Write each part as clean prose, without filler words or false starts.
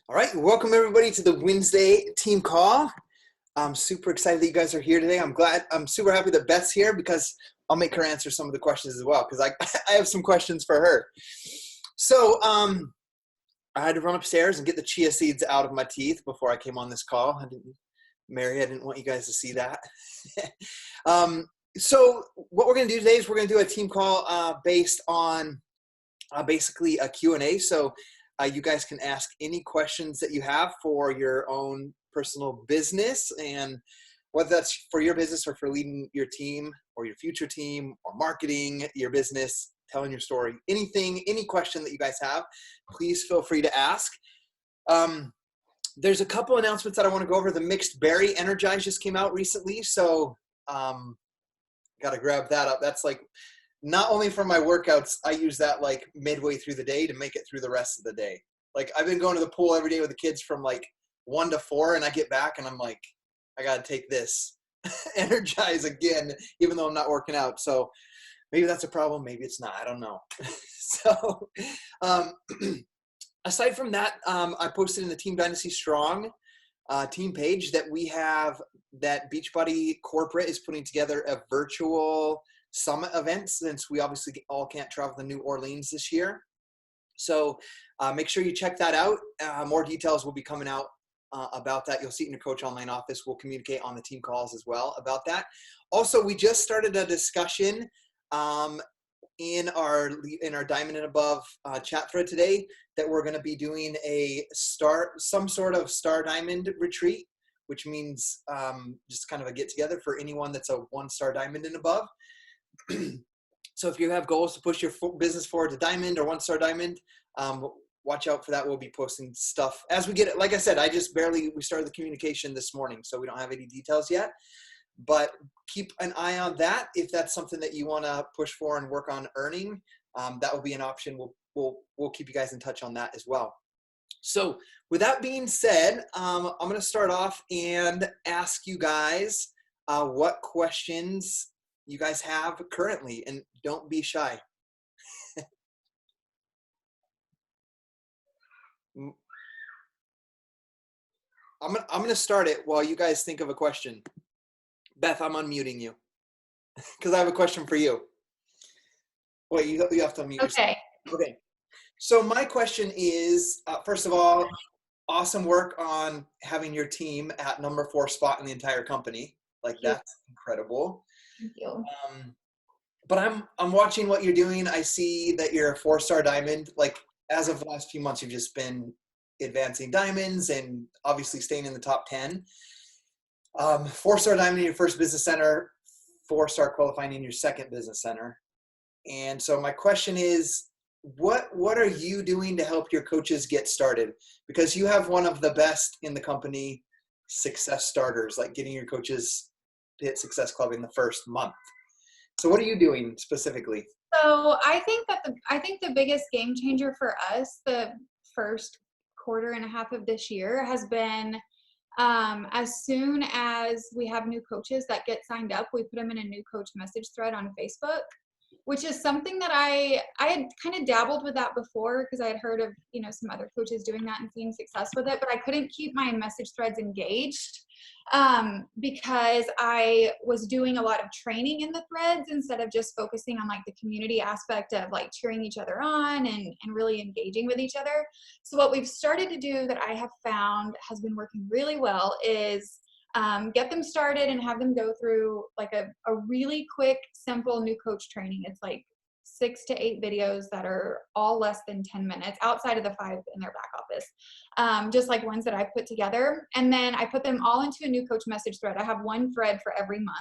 All right, welcome everybody to the Wednesday team call. I'm super excited that you guys are here today. I'm super happy that Beth's here because I'll make her answer some of the questions as well because I have some questions for her. So I had to run upstairs and get the chia seeds out of my teeth before I came on this call. Mary, I didn't want you guys to see that. So what we're going to do today is we're going to do a team call based on basically a Q&A. So you guys can ask any questions that you have for your own personal business, and whether that's for your business or for leading your team or your future team or marketing your business, telling your story, any question that you guys have, please feel free to ask. There's a couple announcements that I want to go over. The Mixed Berry Energize just came out recently, so got to grab that up. That's like not only for my workouts, I use that like midway through the day to make it through the rest of the day. Like I've been going to the pool every day with the kids from like 1 to 4, and I get back and I'm like, I got to take this Energize again, even though I'm not working out. So maybe that's a problem. Maybe it's not. I don't know. So aside from that, I posted in the Team Dynasty Strong team page that we have that Beachbody Corporate is putting together a virtual summit event since we obviously all can't travel to New Orleans this year. So make sure you check that out. More details will be coming out about that. You'll see it in your Coach Online office. We'll communicate on the team calls as well about that. Also, we just started a discussion in our Diamond and Above chat thread today that we're going to be doing some sort of Star Diamond retreat, which means just kind of a get together for anyone that's a 1-star Diamond and above. So if you have goals to push your business forward to Diamond or 1-star Diamond, watch out for that. We'll be posting stuff as we get it. Like I said, we started the communication this morning, so we don't have any details yet, but keep an eye on that. If that's something that you want to push for and work on earning, that will be an option. We'll keep you guys in touch on that as well. So with that being said, I'm going to start off and ask you guys what questions you guys have currently, and don't be shy. I'm going to start it while you guys think of a question. Beth, I'm unmuting you because I have a question for you. Wait, you have to unmute yourself. Okay. So my question is, first of all, awesome work on having your team at number 4 spot in the entire company. Like that's incredible. Thank you. But I'm watching what you're doing. I see that you're a 4-star Diamond. Like as of the last few months, you've just been advancing diamonds and obviously staying in the top 10. 4-star Diamond in your first business center, 4-star qualifying in your second business center. And so my question is, what are you doing to help your coaches get started? Because you have one of the best in the company success starters, like getting your coaches to hit Success Club in the first month. So what are you doing specifically? So I think the biggest game changer for us, the first quarter and a half of this year, has been as soon as we have new coaches that get signed up, we put them in a new coach message thread on Facebook, which is something that I had kind of dabbled with that before because I had heard of, some other coaches doing that and seeing success with it, but I couldn't keep my message threads engaged because I was doing a lot of training in the threads instead of just focusing on like the community aspect of like cheering each other on and really engaging with each other. So what we've started to do that I have found has been working really well is get them started and have them go through like a really quick, simple new coach training. It's like 6 to 8 videos that are all less than 10 minutes outside of the 5 in their back office, just like ones that I put together. And then I put them all into a new coach message thread. I have one thread for every month.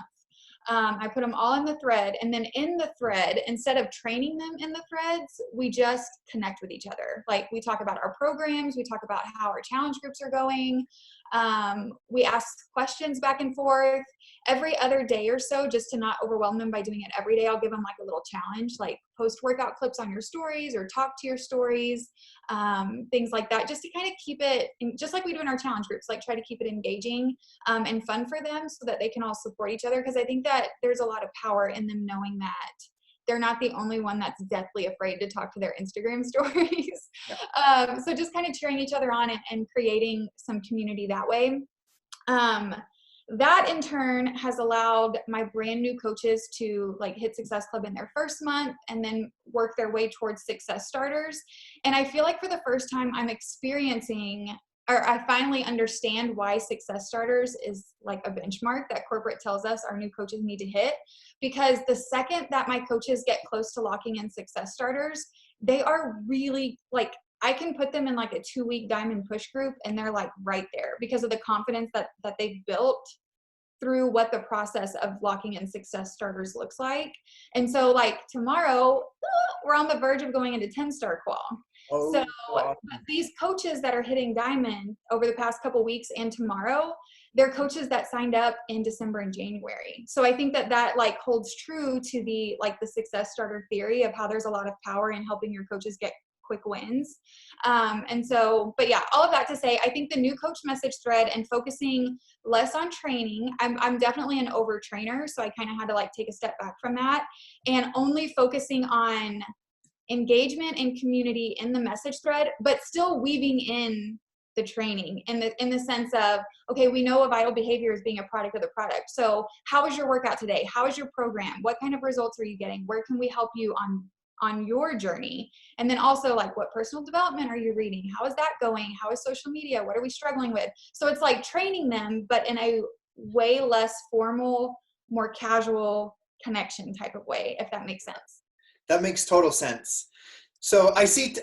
I put them all in the thread, and then in the thread, instead of training them in the threads, we just connect with each other. Like we talk about our programs, we talk about how our challenge groups are going. We ask questions back and forth every other day or so, just to not overwhelm them by doing it every day. I'll give them like a little challenge, like post workout clips on your stories or talk to your stories, things like that, just to kind of keep it, just like we do in our challenge groups, like try to keep it engaging and fun for them so that they can all support each other. Because I think that there's a lot of power in them knowing that they're not the only one that's deathly afraid to talk to their Instagram stories. So just kind of cheering each other on and creating some community that way. That in turn has allowed my brand new coaches to like hit Success Club in their first month and then work their way towards Success Starters. And I feel like for the first time I'm experiencing, or I finally understand why Success Starters is like a benchmark that corporate tells us our new coaches need to hit. Because the second that my coaches get close to locking in Success Starters, they are really like, I can put them in like a 2-week diamond push group and they're like right there because of the confidence that they've built through what the process of locking in Success Starters looks like. And so like tomorrow, we're on the verge of going into 10-star qual. Oh, So wow. these coaches that are hitting diamond over the past couple weeks and tomorrow, they're coaches that signed up in December and January. So I think that like holds true to the like the Success Starter theory of how there's a lot of power in helping your coaches get quick wins. And so, but yeah, all of that to say, I think the new coach message thread and focusing less on training, I'm definitely an overtrainer. So I kind of had to like take a step back from that and only focusing on engagement and community in the message thread, but still weaving in the training in the sense of, okay, we know a vital behavior is being a product of the product. So how was your workout today? How is your program? What kind of results are you getting? Where can we help you on your journey? And then also like, what personal development are you reading? How is that going? How is social media? What are we struggling with? So it's like training them, but in a way less formal, more casual connection type of way, if that makes sense. That makes total sense. So I see,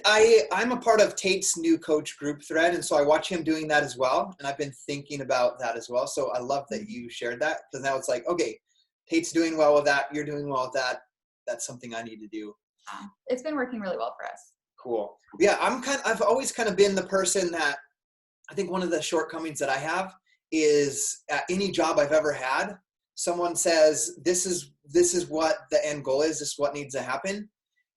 I'm a part of Tate's new coach group thread. And so I watch him doing that as well. And I've been thinking about that as well. So I love that you shared that, because now it's like, okay, Tate's doing well with that. You're doing well with that. That's something I need to do. It's been working really well for us. Cool. Yeah. I've always kind of been the person that I think one of the shortcomings that I have is at any job I've ever had, someone says, this is what the end goal is. This is what needs to happen.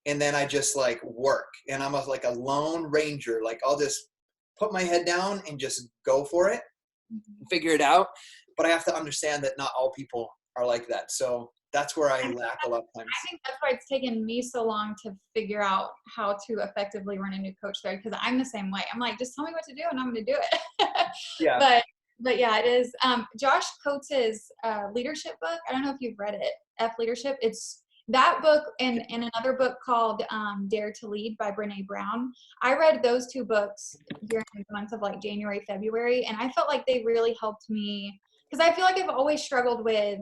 And then I just like work, and I'm like a lone ranger. Like I'll just put my head down and just go for it and figure it out. But I have to understand that not all people are like that. So that's where I lack a lot of times. I think that's why it's taken me so long to figure out how to effectively run a new coach thread, because I'm the same way. I'm like, just tell me what to do and I'm going to do it. Yeah. But yeah, it is. Josh Coates's leadership book. I don't know if you've read it, F Leadership. It's that book and another book called Dare to Lead by Brene Brown. I read those two books during the months of like January, February, and I felt like they really helped me, because I feel like I've always struggled with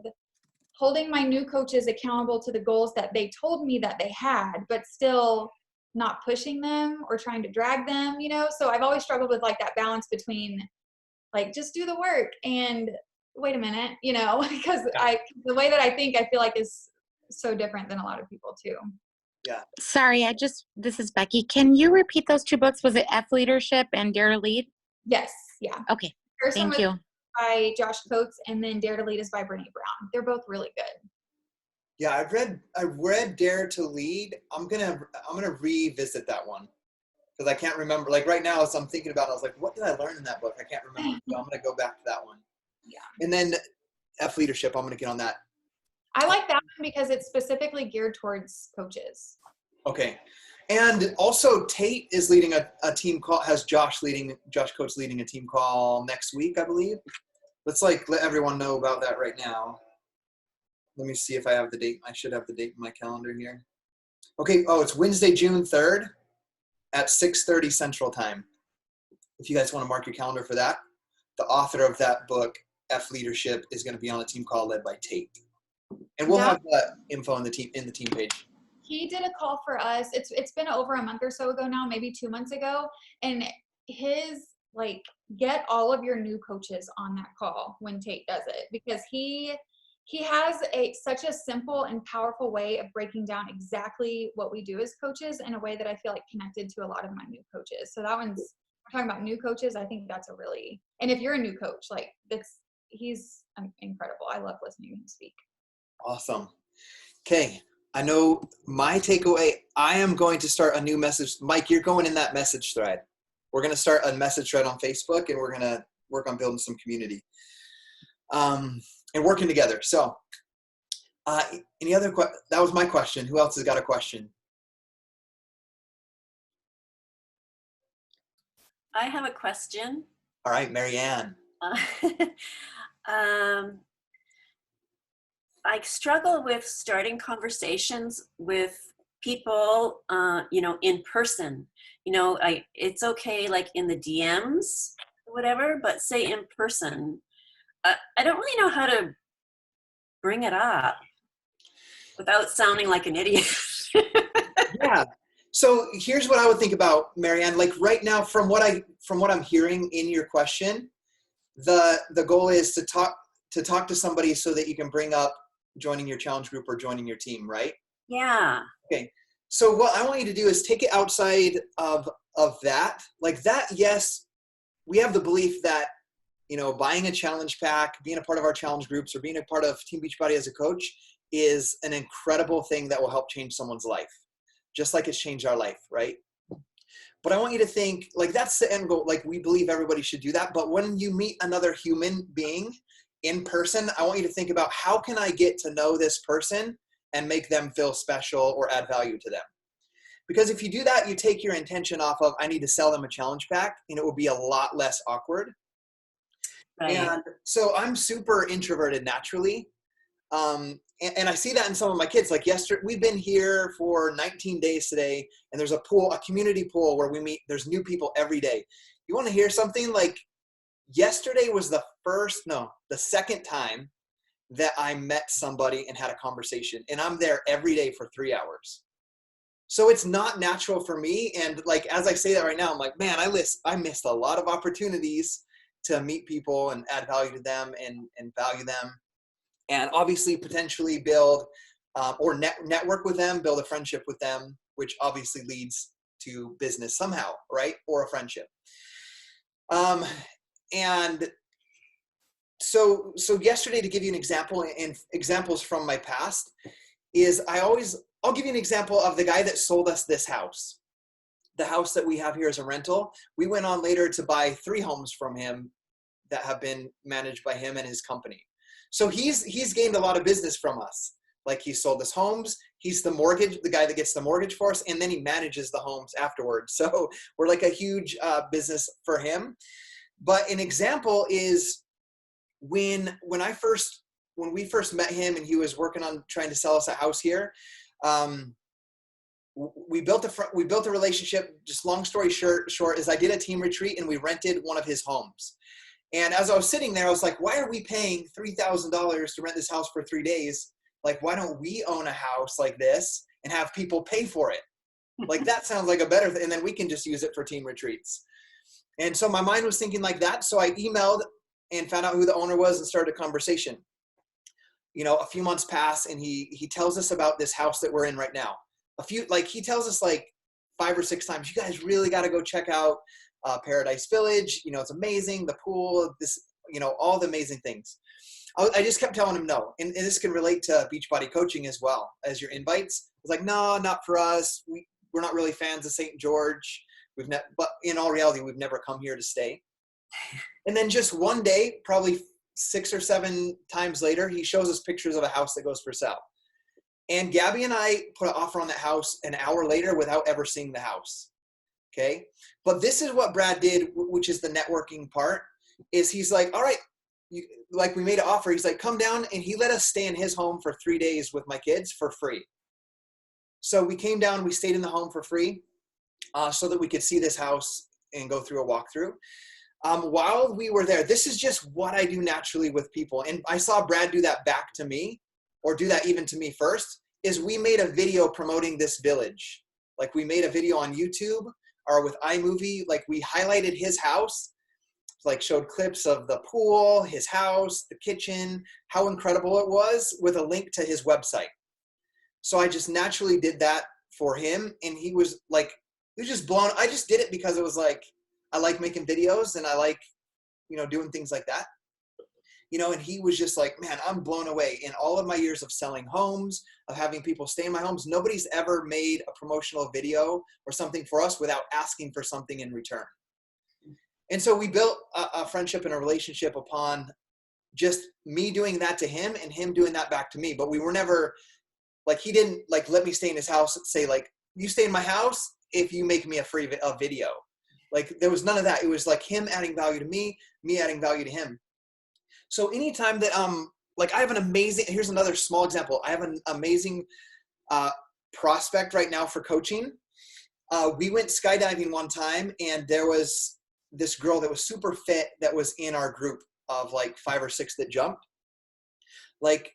holding my new coaches accountable to the goals that they told me that they had, but still not pushing them or trying to drag them, you know? So I've always struggled with like that balance between like, just do the work and wait a minute, you know, because the way that I think, I feel like is so different than a lot of people too. Yeah. Sorry, this is Becky. Can you repeat those two books? Was it F Leadership and Dare to Lead? Yes. Yeah. Okay. First Thank you. By Josh Coates, and then Dare to Lead is by Brene Brown. They're both really good. Yeah. I've read Dare to Lead. I'm going to revisit that one, because I can't remember. Like right now, as I'm thinking about it, I was like, what did I learn in that book? I can't remember. So I'm going to go back to that one. Yeah. And then F Leadership, I'm going to get on that. I like that one because it's specifically geared towards coaches. Okay. And also Tate is leading a team call, has Josh Coates leading a team call next week, I believe. Let's like let everyone know about that right now. Let me see if I have the date. I should have the date in my calendar here. Okay. Oh, it's Wednesday, June 3rd at 6:30 Central Time. If you guys want to mark your calendar for that, the author of that book, F Leadership, is going to be on a team call led by Tate. And we'll have that info in the team page. He did a call for us. It's been over a month or so ago now, maybe 2 months ago. And his like, get all of your new coaches on that call when Tate does it, because he has such a simple and powerful way of breaking down exactly what we do as coaches in a way that I feel like connected to a lot of my new coaches. So that one's, we're talking about new coaches. I think that's and if you're a new coach, like he's incredible. I love listening to him speak. Awesome. Okay. I know my takeaway, I am going to start a new message. Mike, you're going in that message thread. We're going to start a message thread on Facebook, and we're going to work on building some community and working together. So Any other that was my question. Who else has got a question? I have a question. All right, Marianne. I struggle with starting conversations with people, in person. It's okay, like in the DMs, or whatever, but say in person, I don't really know how to bring it up without sounding like an idiot. Yeah. So here's what I would think about, Marianne. Like right now, from what I'm hearing in your question, the goal is to talk to somebody so that you can bring up joining your challenge group or joining your team, right? Yeah. Okay. So what I want you to do is take it outside of that. Like that, yes, we have the belief that, buying a challenge pack, being a part of our challenge groups, or being a part of Team Beachbody as a coach is an incredible thing that will help change someone's life, just like it's changed our life, right? But I want you to think, like, that's the end goal. Like, we believe everybody should do that. But when you meet another human being in person, I want you to think about, how can I get to know this person and make them feel special or add value to them? Because if you do that, you take your intention off of, I need to sell them a challenge pack, and it will be a lot less awkward. Right. And so I'm super introverted naturally. And I see that in some of my kids. Like yesterday, we've been here for 19 days today, and there's a community pool where we meet. There's new people every day. You want to hear something? Like yesterday was the second time that I met somebody and had a conversation, and I'm there every day for 3 hours. So it's not natural for me. And like, as I say that right now, I'm like, man, I missed a lot of opportunities to meet people and add value to them and value them. And obviously potentially build or network with them, build a friendship with them, which obviously leads to business somehow, right? Or a friendship. And so yesterday, to give you an example, and examples from my past, is I'll give you an example of the guy that sold us this house. The house that we have here is a rental. We went on later to buy 3 homes from him that have been managed by him and his company. So he's gained a lot of business from us. Like, he sold us homes. He's the guy that gets the mortgage for us, and then he manages the homes afterwards. So we're like a huge business for him. But an example is when we first met him and he was working on trying to sell us a house here. We built a relationship. Just long story short is I did a team retreat and we rented one of his homes. And as I was sitting there, I was like, why are we paying $3,000 to rent this house for 3 days? Like, why don't we own a house like this and have people pay for it? Like, that sounds like a better thing. And then we can just use it for team retreats. And so my mind was thinking like that. So I emailed and found out who the owner was and started a conversation. A few months pass and he tells us about this house that we're in right now. He tells us like 5 or 6 times, you guys really got to go check out Paradise Village. It's amazing. The pool, all the amazing things. I just kept telling him no. And this can relate to Beachbody coaching as well as your invites. I was like, no, not for us. We're not really fans of St. George. But in all reality, we've never come here to stay. And then just one day, probably 6 or 7 times later, he shows us pictures of a house that goes for sale. And Gabby and I put an offer on that house an hour later without ever seeing the house. Okay. But this is what Brad did, which is the networking part, is he's like, all right, we made an offer. He's like, come down. And he let us stay in his home for 3 days with my kids for free. So we came down, we stayed in the home for free so that we could see this house and go through a walkthrough. While we were there, this is just what I do naturally with people. And I saw Brad do that back to me, or do that even to me first, is we made a video promoting this village. Like, we made a video on YouTube or with iMovie. Like, we highlighted his house, like showed clips of the pool, his house, the kitchen, how incredible it was, with a link to his website. So I just naturally did that for him. And he was just blown. I just did it because it was like, I like making videos and I like, doing things like that. And he was just like, man, I'm blown away. In all of my years of selling homes, of having people stay in my homes, nobody's ever made a promotional video or something for us without asking for something in return. And so we built a friendship and a relationship upon just me doing that to him and him doing that back to me. But we were never like, he didn't like let me stay in his house and say like, you stay in my house if you make me a video. Like there was none of that. It was like him adding value to me adding value to him. So anytime that like I have an amazing, here's another small example. I have an amazing prospect right now for coaching. We went skydiving one time, and there was this girl that was super fit that was in our group of like 5 or 6 that jumped. Like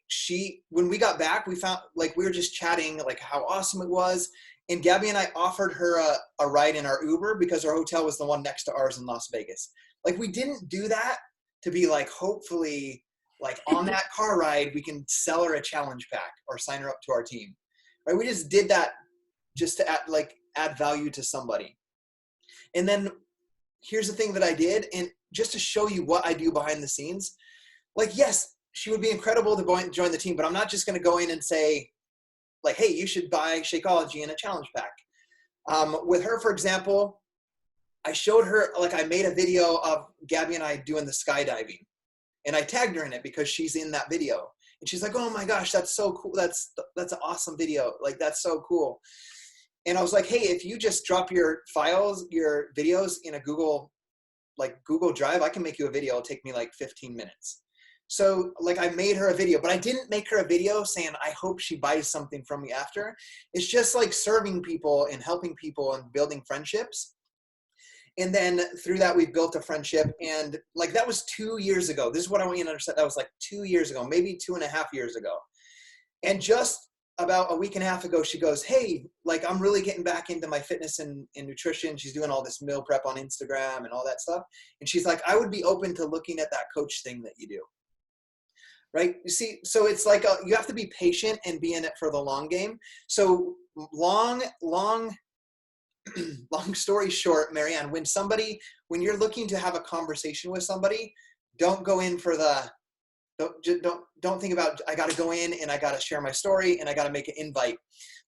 when we got back, we found like, we were just chatting like how awesome it was. And Gabby and I offered her a ride in our Uber because our hotel was the one next to ours in Las Vegas. Like we didn't do that to be like, hopefully like on that car ride, we can sell her a challenge pack or sign her up to our team, right? We just did that just to add value to somebody. And then here's the thing that I did. And just to show you what I do behind the scenes, like, yes, she would be incredible to join the team, but I'm not just going to go in and say like, hey, you should buy Shakeology and a challenge pack. With her, for example, I showed her, like I made a video of Gabby and I doing the skydiving, and I tagged her in it because she's in that video. And she's like, oh my gosh, that's so cool. That's an awesome video. Like, that's so cool. And I was like, hey, if you just drop your files, your videos in a Google Drive, I can make you a video. It'll take me like 15 minutes. So like I made her a video, but I didn't make her a video saying, I hope she buys something from me after. It's just like serving people and helping people and building friendships. And then through that, we've built a friendship. And like, that was 2 years ago. This is what I want you to understand. That was like 2 years ago, maybe 2.5 years ago. And just about a week and a half ago, she goes, hey, like, I'm really getting back into my fitness and nutrition. She's doing all this meal prep on Instagram and all that stuff. And she's like, I would be open to looking at that coach thing that you do. Right? You see, so it's like, you have to be patient and be in it for the long game. So long story short, Marianne, when you're looking to have a conversation with somebody, don't go in for don't think about, I got to go in and I got to share my story and I got to make an invite.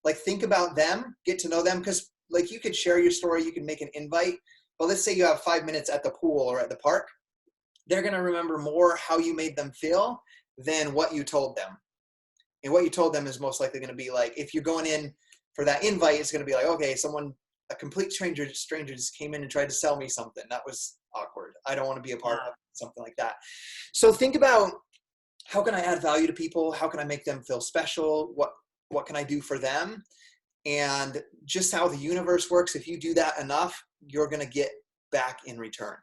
Like, think about them, get to know them. Cause like, you could share your story, you can make an invite, but let's say you have 5 minutes at the pool or at the park. They're going to remember more how you made them feel than what you told them. And what you told them is most likely going to be like, if you're going in for that invite, it's going to be like, okay, a complete stranger just came in and tried to sell me something. That was awkward. I don't want to be a part of something like that. So think about, how can I add value to people? How can I make them feel special? What can I do for them? And just how the universe works. If you do that enough, you're going to get back in return.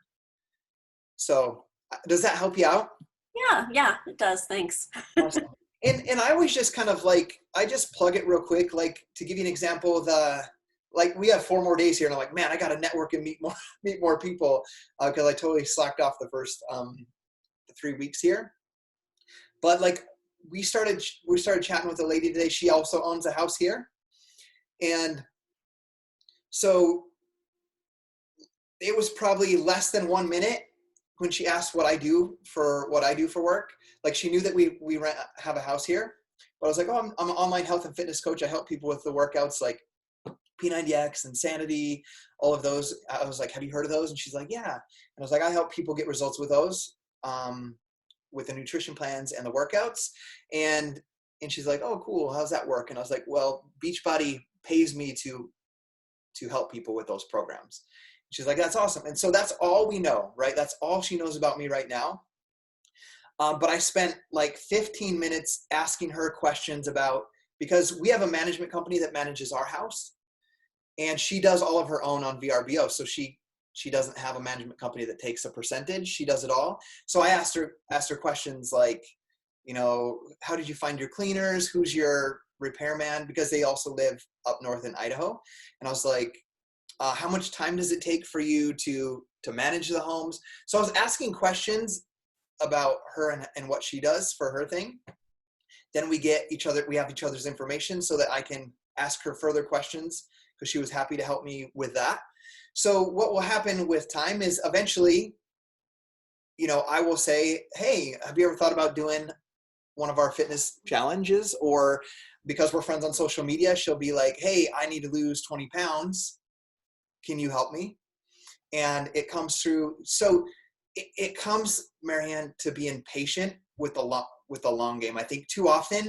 So does that help you out? Yeah, it does. Thanks. Awesome. And I always just kind of like, I just plug it real quick. Like, to give you an example, like, we have 4 more days here, and I'm like, man, I got to network and meet more people, because I totally slacked off the first 3 weeks here. But like, we started chatting with a lady today. She also owns a house here, and so it was probably less than 1 minute when she asked what I do for work. Like, she knew that we have a house here, but I was like, oh, I'm an online health and fitness coach. I help people with the workouts like P90X, Insanity, all of those. I was like, have you heard of those? And she's like, yeah. And I was like, I help people get results with those, with the nutrition plans and the workouts. And she's like, oh, cool. How's that work? And I was like, well, Beachbody pays me to help people with those programs. She's like, that's awesome. And so that's all we know, right? That's all she knows about me right now. But I spent like 15 minutes asking her questions because we have a management company that manages our house, and she does all of her own on VRBO. So she doesn't have a management company that takes a percentage. She does it all. So I asked her questions like, how did you find your cleaners? Who's your repairman? Because they also live up north in Idaho. And I was like, how much time does it take for you to manage the homes? So I was asking questions about her and what she does for her thing. Then we have each other's information so that I can ask her further questions, because she was happy to help me with that. So what will happen with time is eventually, I will say, hey, have you ever thought about doing one of our fitness challenges? Or because we're friends on social media, she'll be like, hey, I need to lose 20 pounds. Can you help me? And it comes through. So it comes, Marianne, to being patient with the long game. I think too often,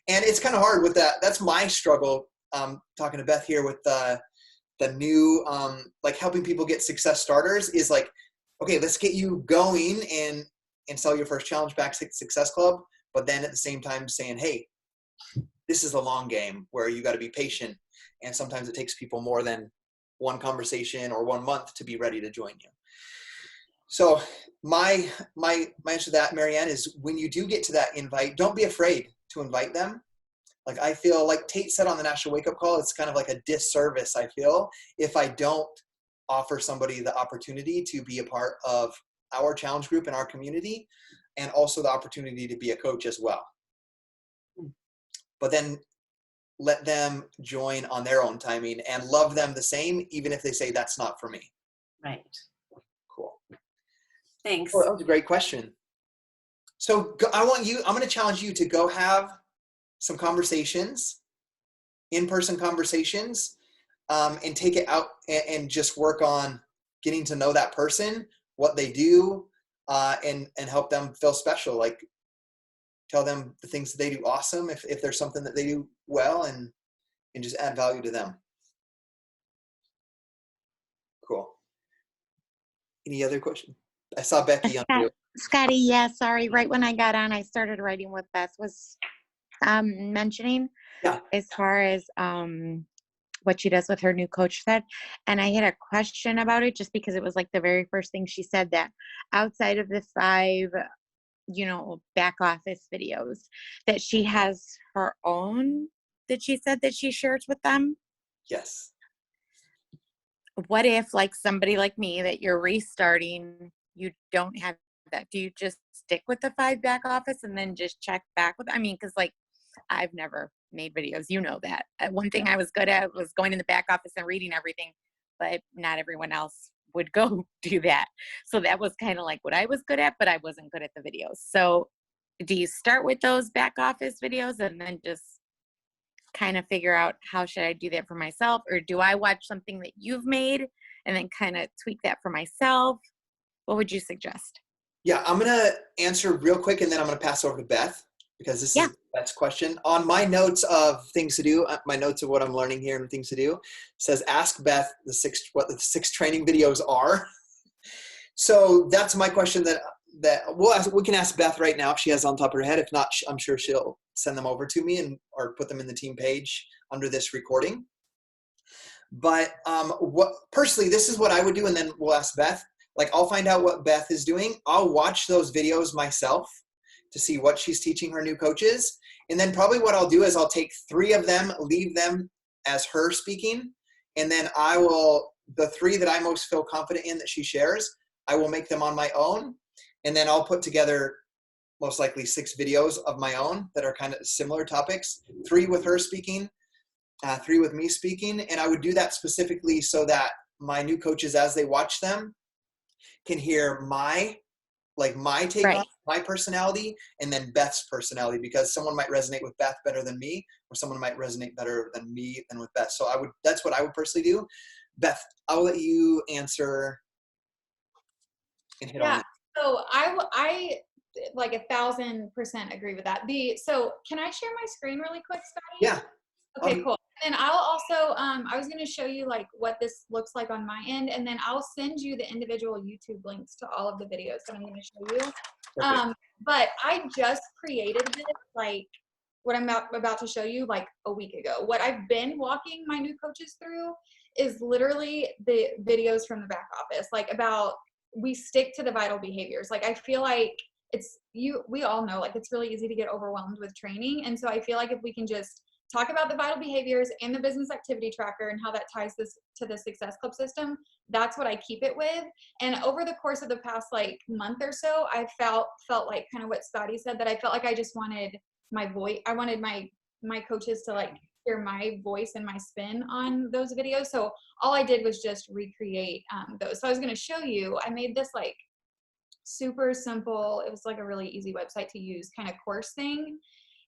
and it's kind of hard with that. That's my struggle. Talking to Beth here with the new, like helping people get success starters is like, okay, let's get you going and sell your first challenge back success club. But then at the same time saying, hey, this is a long game where you got to be patient. And sometimes it takes people more than one conversation or 1 month to be ready to join you. So my answer to that, Marianne, is when you do get to that invite, don't be afraid to invite them. Like I feel like Tate said on the National Wake Up Call, it's kind of like a disservice, I feel, if I don't offer somebody the opportunity to be a part of our challenge group in our community, and also the opportunity to be a coach as well. But then let them join on their own timing and love them the same, even if they say that's not for me. Right. Cool. Thanks. Well, that was a great question. So I'm going to challenge you to go have some conversations, in-person conversations, and take it out and just work on getting to know that person, what they do, and help them feel special. Like tell them the things that they do awesome if there's something that they do well, and just add value to them. Cool. Any other questions? I saw Becky on video. Scotty, yeah, sorry. Right when I got on, I started writing what Beth was mentioning, as far as what she does with her new coach said. And I had a question about it just because it was like the very first thing she said, that outside of the 5, back office videos, that she has her own, that she said that she shares with them. Yes. What if, like, somebody like me that you're restarting, you don't have that? Do you just stick with the 5 back office and then just check back with, because like I've never made videos, that. One thing I was good at was going in the back office and reading everything, but not everyone else would go do that. So that was kind of like what I was good at, but I wasn't good at the videos. So do you start with those back office videos and then just kind of figure out how should I do that for myself? Or do I watch something that you've made and then kind of tweak that for myself? What would you suggest? Yeah, I'm going to answer real quick, and then I'm going to pass over to Beth, because this is Beth's question. On my notes of things to do, my notes of what I'm learning here and things to do, says ask Beth what the 6 training videos are. So that's my question that we can ask Beth right now if she has on top of her head. If not, I'm sure she'll send them over to me or put them in the team page under this recording. But personally, this is what I would do, and then we'll ask Beth. Like, I'll find out what Beth is doing. I'll watch those videos myself to see what she's teaching her new coaches. And then probably what I'll do is I'll take 3 of them, leave them as her speaking. And then the 3 that I most feel confident in that she shares, I will make them on my own. And then I'll put together most likely 6 videos of my own that are kind of similar topics, 3 with her speaking, 3 with me speaking. And I would do that specifically so that my new coaches, as they watch them, can hear my take on my personality, and then Beth's personality, because someone might resonate with Beth better than me, or someone might resonate better than me than with Beth. So that's what I would personally do. Beth, I'll let you answer and hit on that. So I like 1,000% agree with that. So can I share my screen really quick, Scotty? Yeah. Okay, cool. And I'll also, I was going to show you like what this looks like on my end, and then I'll send you the individual YouTube links to all of the videos that I'm going to show you. But I just created this, like what I'm about to show you, like a week ago. What I've been walking my new coaches through is literally the videos from the back office, like we stick to the vital behaviors. Like I feel like we all know, like it's really easy to get overwhelmed with training. And so I feel like if we can just talk about the vital behaviors and the business activity tracker and how that ties this to the Success Club system, that's what I keep it with. And over the course of the past like month or so, I felt like kind of what Scotty said, that I felt like I just wanted my voice. I wanted my coaches to like hear my voice and my spin on those videos. So all I did was just recreate those. So I was going to show you, I made this like super simple, it was like a really easy website to use kind of course thing.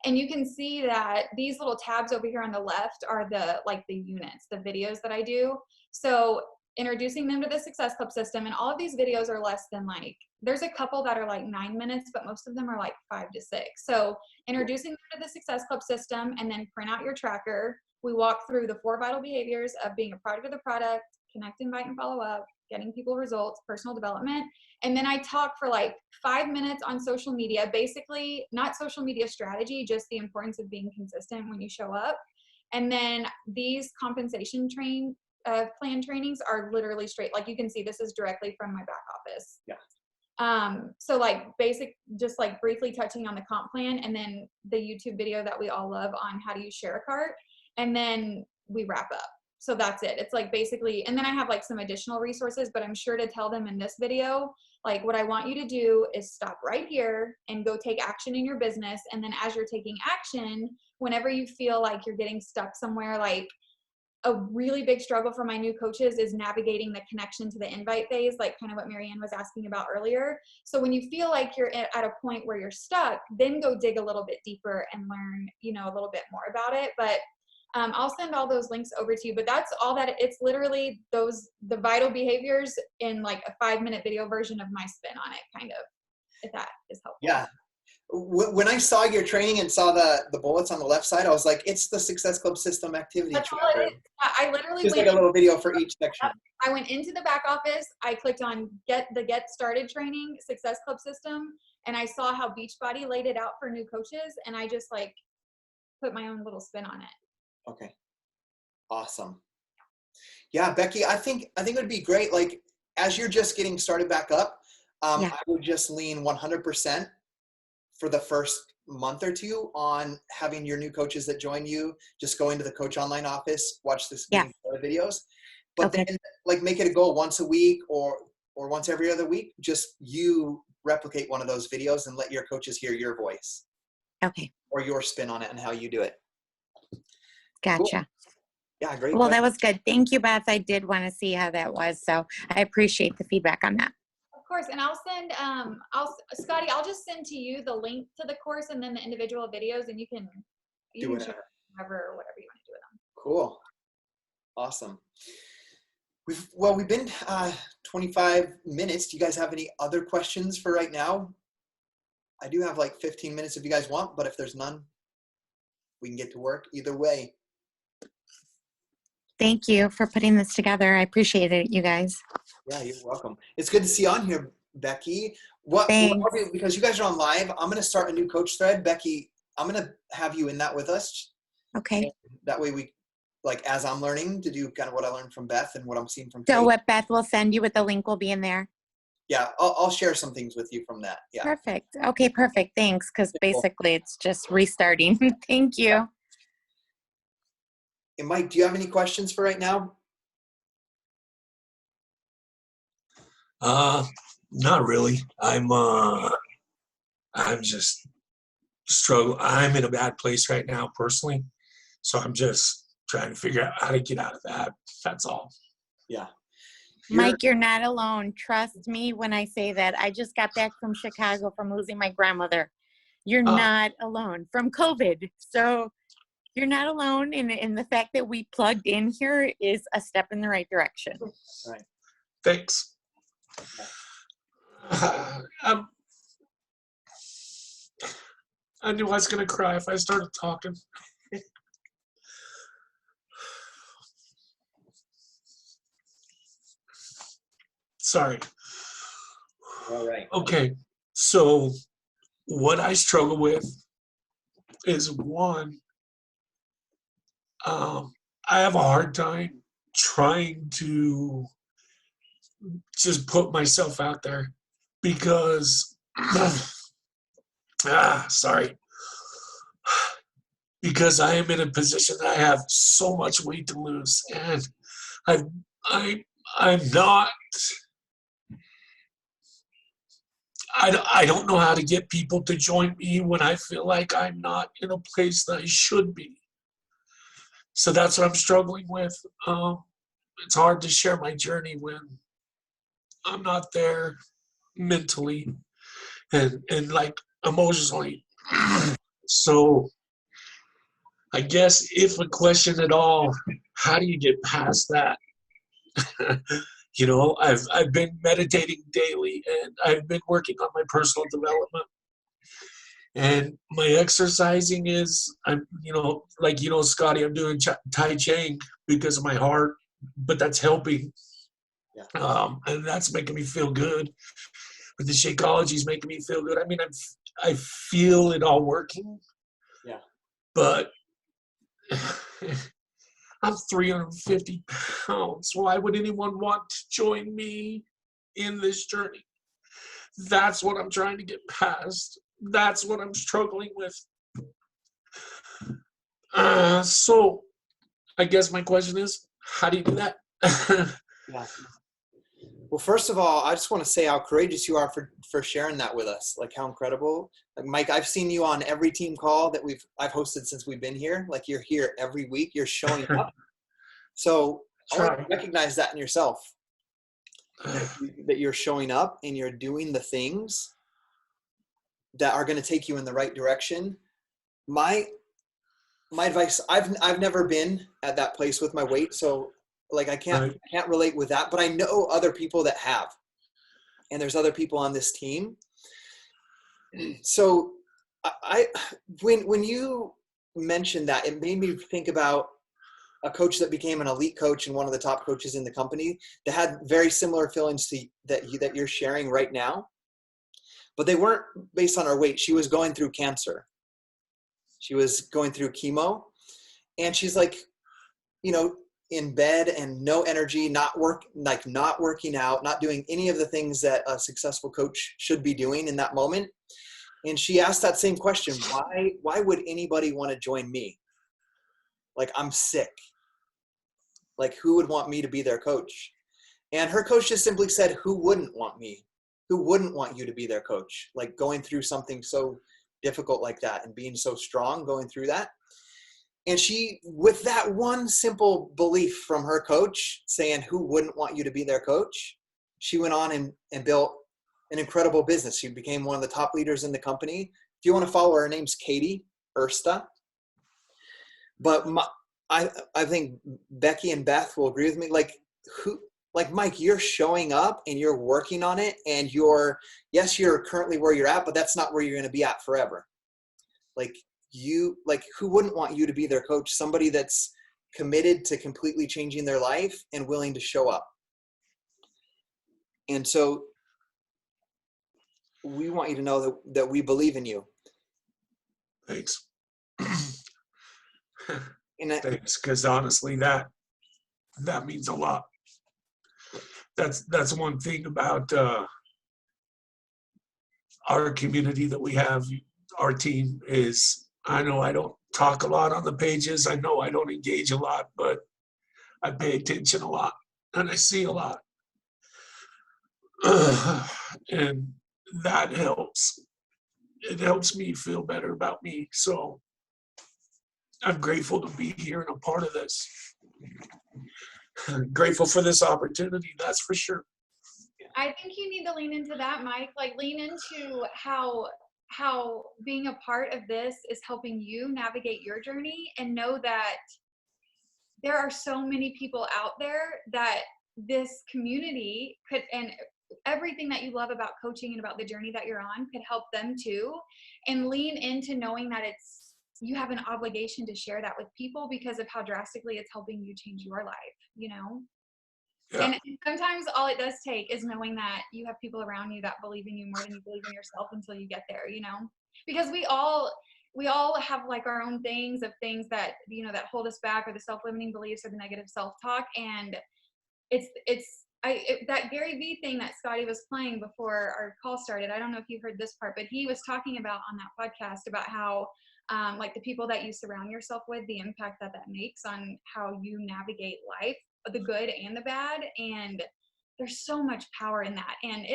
And you can see that these little tabs over here on the left are the units, the videos that I do. So introducing them to the Success Club system. And all of these videos are less than like, there's a couple that are like 9 minutes, but most of them are like 5 to 6. So introducing them to the Success Club system, and then print out your tracker. We walk through the 4 vital behaviors of being a product of the product, connect, invite, and follow up, getting people results, personal development. And then I talk for like 5 minutes on social media, basically not social media strategy, just the importance of being consistent when you show up. And then these compensation plan trainings are literally straight, like you can see this is directly from my back office. Yeah. So like just like briefly touching on the comp plan, and then the YouTube video that we all love on how to use Share a Cart, and then we wrap up. So that's it. It's like basically, and then I have like some additional resources, but I'm sure to tell them in this video, like what I want you to do is stop right here and go take action in your business. And then as you're taking action, whenever you feel like you're getting stuck somewhere, like a really big struggle for my new coaches is navigating the connection to the invite phase, like kind of what Marianne was asking about earlier. So when you feel like you're at a point where you're stuck, then go dig a little bit deeper and learn, a little bit more about it. But I'll send all those links over to you, but that's all that it's literally the vital behaviors in like a 5-minute video version of my spin on it, kind of, if that is helpful. Yeah. When I saw your training and saw the bullets on the left side, I was like, it's the Success Club system activity That's all tracker. it is. I literally Just like a little video for each section. I went into the back office, I clicked on get started training, Success Club system, and I saw how Beachbody laid it out for new coaches, and I just like put my own little spin on it. Okay. Awesome. Yeah, Becky, I think it would be great. Like, as you're just getting started back up, I would just lean 100% for the first month or 2 on having your new coaches that join you just go into the coach online office, watch this videos, but then like make it a goal once a week or once every other week. Just you replicate one of those videos and let your coaches hear your voice. Okay. Or your spin on it and how you do it. Gotcha. Cool. Yeah, great. Well, that was good. Thank you, Beth. I did want to see how that was. So I appreciate the feedback on that. Of course. And I'll send, Scotty, I'll just send to you the link to the course and then the individual videos, and you can do whatever. Share whatever you want to do with them. Cool. Awesome. We've been 25 minutes. Do you guys have any other questions for right now? I do have like 15 minutes if you guys want, but if there's none, we can get to work either way. Thank you for putting this together. I appreciate it, you guys. Yeah, you're welcome. It's good to see you on here, Becky. Because you guys are on live, I'm going to start a new coach thread. Becky, I'm going to have you in that with us. Okay. And that way we, like, as I'm learning to do kind of what I learned from Beth and what I'm seeing from So Kate. what Beth will send you with the link will be in there? Yeah, I'll share some things with you from that. Yeah. Perfect. Okay, perfect. Thanks. Because basically it's just restarting. Thank you. Yeah. And Mike, do you have any questions for right now? Not really. I'm just struggle. I'm in a bad place right now personally. So I'm just trying to figure out how to get out of that. That's all. Yeah. Mike, you're not alone. Trust me when I say that. I just got back from Chicago from losing my grandmother. You're not alone from COVID. So you're not alone. And the fact that we plugged in here is a step in the right direction. Right. Thanks. I knew I was going to cry if I started talking. Sorry. All right. Okay. So what I struggle with is one, I have a hard time trying to just put myself out there because, because I am in a position that I have so much weight to lose, and I'm not. I don't know how to get people to join me when I feel like I'm not in a place that I should be. So that's what I'm struggling with. It's hard to share my journey when I'm not there mentally and like emotionally. So I guess if a question at all, how do you get past that? You know, I've been meditating daily, and I've been working on my personal development. And my exercising is, I'm, you know, like, you know, Scotty, I'm doing Tai Chi because of my heart, but that's helping. Yeah. And that's making me feel good. But the Shakeology is making me feel good. I mean, I feel it all working. Yeah. But I'm 350 pounds. Why would anyone want to join me in this journey? That's what I'm trying to get past. That's what I'm struggling with. So I guess my question is, how do you do that? Yeah. Well, first of all, I just want to say how courageous you are for sharing that with us. Like, how incredible. Like, Mike, I've seen you on every team call that I've hosted since we've been here. Like, you're here every week. You're showing up. So I want to recognize that in yourself, that you're showing up and you're doing the things that are going to take you in the right direction. My advice, I've never been at that place with my weight, so like I can't relate with that, but I know other people that have, and there's other people on this team. So when you mentioned that, it made me think about a coach that became an elite coach and one of the top coaches in the company that had very similar feelings to that you're sharing right now, but they weren't based on her weight. She was going through cancer. She was going through chemo, and she's like, you know, in bed and no energy, not working out, not doing any of the things that a successful coach should be doing in that moment. And she asked that same question: why would anybody want to join me? Like, I'm sick. Like, who would want me to be their coach? And her coach just simply said, who wouldn't want me? Who wouldn't want you to be their coach? Like, going through something so difficult like that and being so strong going through that. And she, with that one simple belief from her coach saying, who wouldn't want you to be their coach? She went on and built an incredible business. She became one of the top leaders in the company. If you want to follow her, her name's Katie Ersta. But I think Becky and Beth will agree with me. Like Mike, you're showing up and you're working on it, and you're currently where you're at, but that's not where you're going to be at forever. Who wouldn't want you to be their coach? Somebody that's committed to completely changing their life and willing to show up. And so we want you to know that we believe in you. Thanks. Thanks, because honestly, that means a lot. That's one thing about our community that we have. Our team is, I know I don't talk a lot on the pages. I know I don't engage a lot, but I pay attention a lot and I see a lot. And that helps. It helps me feel better about me. So I'm grateful to be here and a part of this. Grateful for this opportunity, that's for sure. I think you need to lean into that, Mike. Like, lean into how being a part of this is helping you navigate your journey, and know that there are so many people out there that this community could, and everything that you love about coaching and about the journey that you're on could help them too. And lean into knowing that you have an obligation to share that with people because of how drastically it's helping you change your life, you know? Yeah. And sometimes all it does take is knowing that you have people around you that believe in you more than you believe in yourself until you get there, you know? Because we all have like our own things that, you know, that hold us back, or the self-limiting beliefs or the negative self-talk. And that Gary Vee thing that Scotty was playing before our call started, I don't know if you heard this part, but he was talking about on that podcast about how like the people that you surround yourself with, the impact that makes on how you navigate life, the good and the bad. And there's so much power in that. And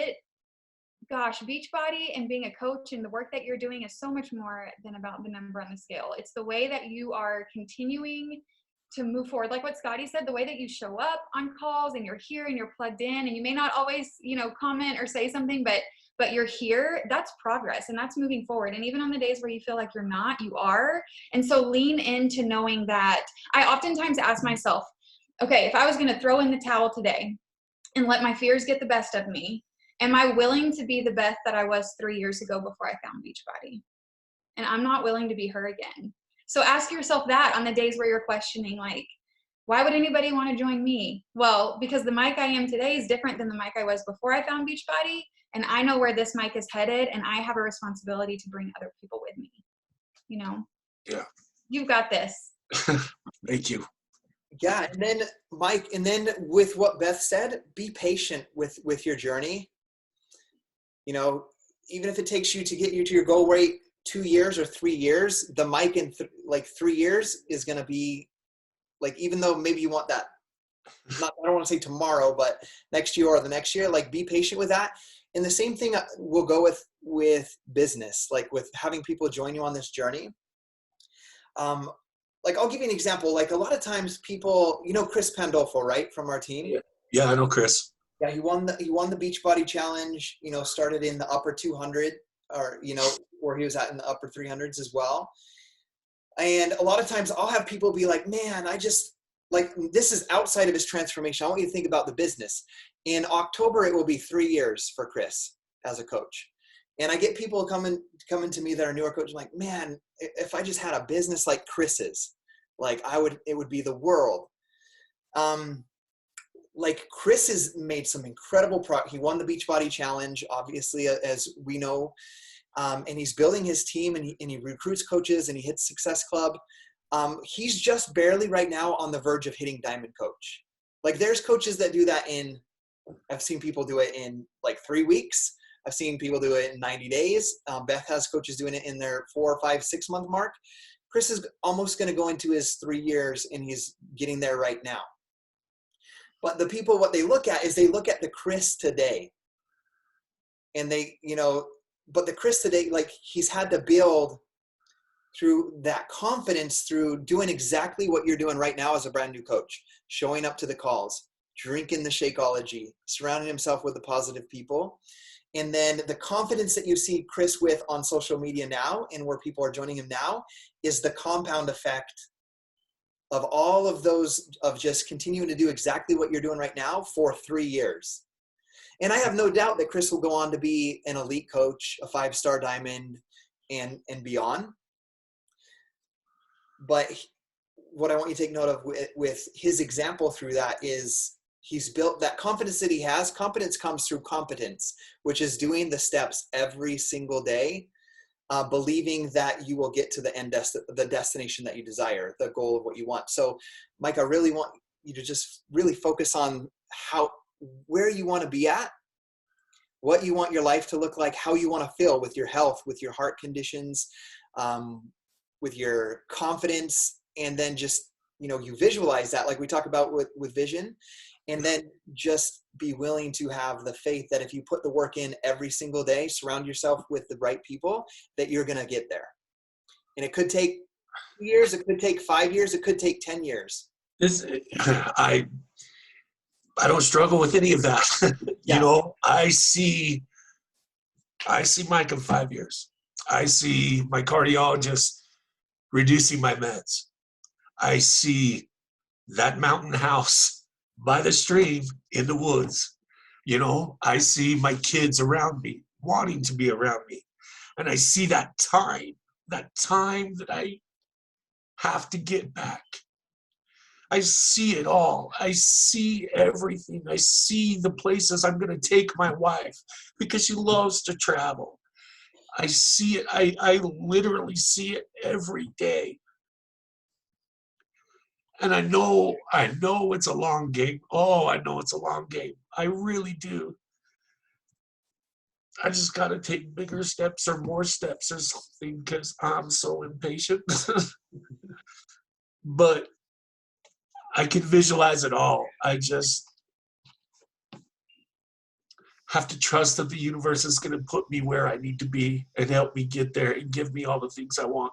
Beachbody and being a coach and the work that you're doing is so much more than about the number on the scale. It's the way that you are continuing to move forward. Like what Scotty said, the way that you show up on calls and you're here and you're plugged in, and you may not always, you know, comment or say something, but you're here, that's progress and that's moving forward. And even on the days where you feel like you're not, you are. And so lean into knowing that. I oftentimes ask myself, okay, if I was going to throw in the towel today and let my fears get the best of me, am I willing to be the Beth that I was 3 years ago before I found Beachbody? And I'm not willing to be her again. So ask yourself that on the days where you're questioning, like, why would anybody want to join me? Well, because the Mike I am today is different than the Mike I was before I found Beachbody. And I know where this Mike is headed, and I have a responsibility to bring other people with me. You know? Yeah. You've got this. Thank you. Yeah. And then Mike, and then with what Beth said, be patient with your journey. You know, even if it takes you to get you to your goal weight 2 years or 3 years, the Mike in 3 years is going to be like, even though maybe you want that, I don't want to say tomorrow, but next year or the next year, like, be patient with that. And the same thing will go with business, like with having people join you on this journey. Like, I'll give you an example. Like, a lot of times people, you know, Chris Pandolfo, right? From our team. Yeah, I know Chris. Yeah. He won the Beachbody challenge, you know, started in the upper 200, or, you know, where he was at in the upper 300s as well. And a lot of times I'll have people be like, man, I just, like, this is outside of his transformation. I want you to think about the business. In October, it will be 3 years for Chris as a coach. And I get people coming to me that are newer coaches, like, man, if I just had a business like Chris's, like, it would be the world. Like, Chris has made some incredible he won the Beachbody Challenge, obviously, as we know. And he's building his team, and he recruits coaches, and he hits Success Club. He's just barely right now on the verge of hitting Diamond Coach. Like, there's coaches that do that I've seen people do it in like 3 weeks. I've seen people do it in 90 days. Beth has coaches doing it in their 4, 5, 6 month mark. Chris is almost going to go into his 3 years, and he's getting there right now. But the people, what they look at is they look at the Chris today, and they, you know, but the Chris today, like, he's had to build through that confidence through doing exactly what you're doing right now as a brand new coach, showing up to the calls, drinking the Shakeology, surrounding himself with the positive people. And then the confidence that you see Chris with on social media now, and where people are joining him now, is the compound effect of all of those, of just continuing to do exactly what you're doing right now for 3 years. And I have no doubt that Chris will go on to be an elite coach, a 5-star diamond, and beyond. But what I want you to take note of with his example through that is he's built that confidence that he has. Confidence comes through competence, which is doing the steps every single day, believing that you will get to the destination that you desire, the goal of what you want. So, Mike, I really want you to just really focus on where you want to be at, what you want your life to look like, how you want to feel with your health, with your heart conditions, with your confidence. And then just, you know, you visualize that, like we talk about with vision, and then just be willing to have the faith that if you put the work in every single day, surround yourself with the right people, that you're going to get there. And it could take years, it could take 5 years, it could take 10 years. I don't struggle with any of that. Yeah. You know, I see Mike in 5 years. I see my cardiologist reducing my meds. I see that mountain house by the stream in the woods. You know, I see my kids around me, wanting to be around me. And I see that time that I have to get back. I see it all. I see everything. I see the places I'm going to take my wife because she loves to travel. I see it. I literally see it every day. And I know it's a long game. Oh, I know it's a long game. I really do. I just got to take bigger steps or more steps or something because I'm so impatient. But I can visualize it all. I just have to trust that the universe is going to put me where I need to be and help me get there and give me all the things I want.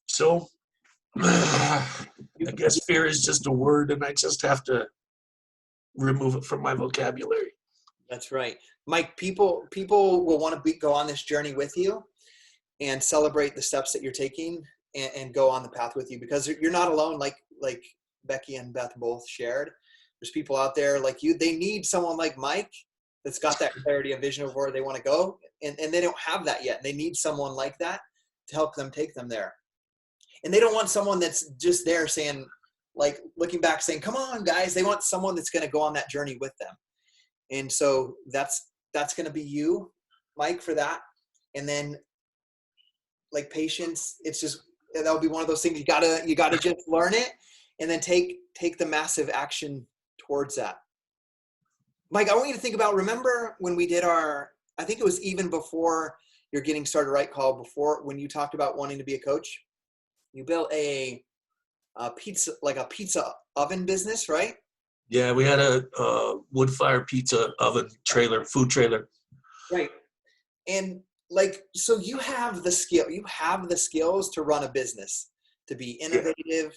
So I guess fear is just a word, and I just have to remove it from my vocabulary. That's right. Mike, people will want to go on this journey with you and celebrate the steps that you're taking and go on the path with you, because you're not alone. Like Becky and Beth both shared. There's people out there like you, they need someone like Mike that's got that clarity and vision of where they want to go. And they don't have that yet. They need someone like that to help them take them there. And they don't want someone that's just there saying, like looking back saying, come on guys. They want someone that's going to go on that journey with them. And so that's going to be you, Mike, for that. And then like patience, it's just, that'll be one of those things you gotta just learn it and then take the massive action towards that. Mike, I want you to think about, remember when we did I think it was even before your Getting Started Right call, before when you talked about wanting to be a coach, you built a pizza oven business, right? Yeah, we had a wood-fired pizza oven trailer, food trailer. Right. And like, so you have the skills to run a business, to be innovative,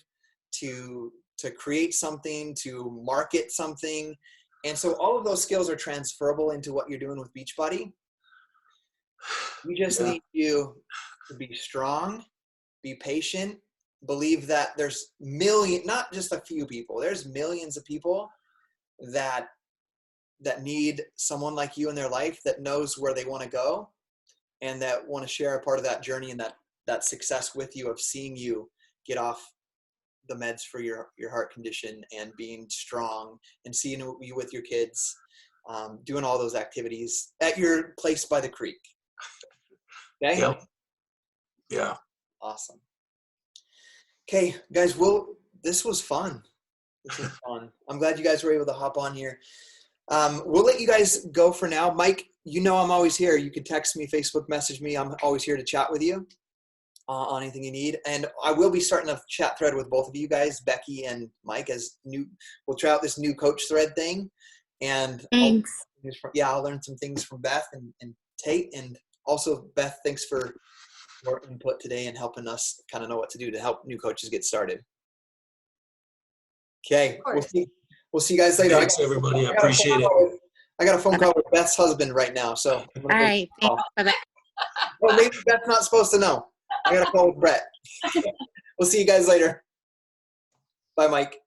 to create something, to market something. And so all of those skills are transferable into what you're doing with Beachbody. We just need you to be strong, be patient, believe that there's not just a few people, there's millions of people that need someone like you in their life that knows where they want to go and that want to share a part of that journey and that success with you of seeing you get off the meds for your heart condition and being strong and seeing you with your kids, doing all those activities at your place by the creek. Okay? Yep. Yeah. Awesome. Okay, guys, this was fun. This was fun. I'm glad you guys were able to hop on here. We'll let you guys go for now. Mike, you know I'm always here. You can text me, Facebook message me. I'm always here to chat with you on anything you need. And I will be starting a chat thread with both of you guys, Becky and Mike, we'll try out this new coach thread thing. And Thanks. I'll learn some things from Beth and Tate. And also, Beth, thanks for your input today and helping us kind of know what to do to help new coaches get started. Okay, we'll see you guys later. Thanks, everybody. I appreciate it. I got a phone call with Beth's husband right now, so I'm gonna All right. Thanks for that. well, maybe Beth's not supposed to know. I got a call with Brett. We'll see you guys later. Bye, Mike.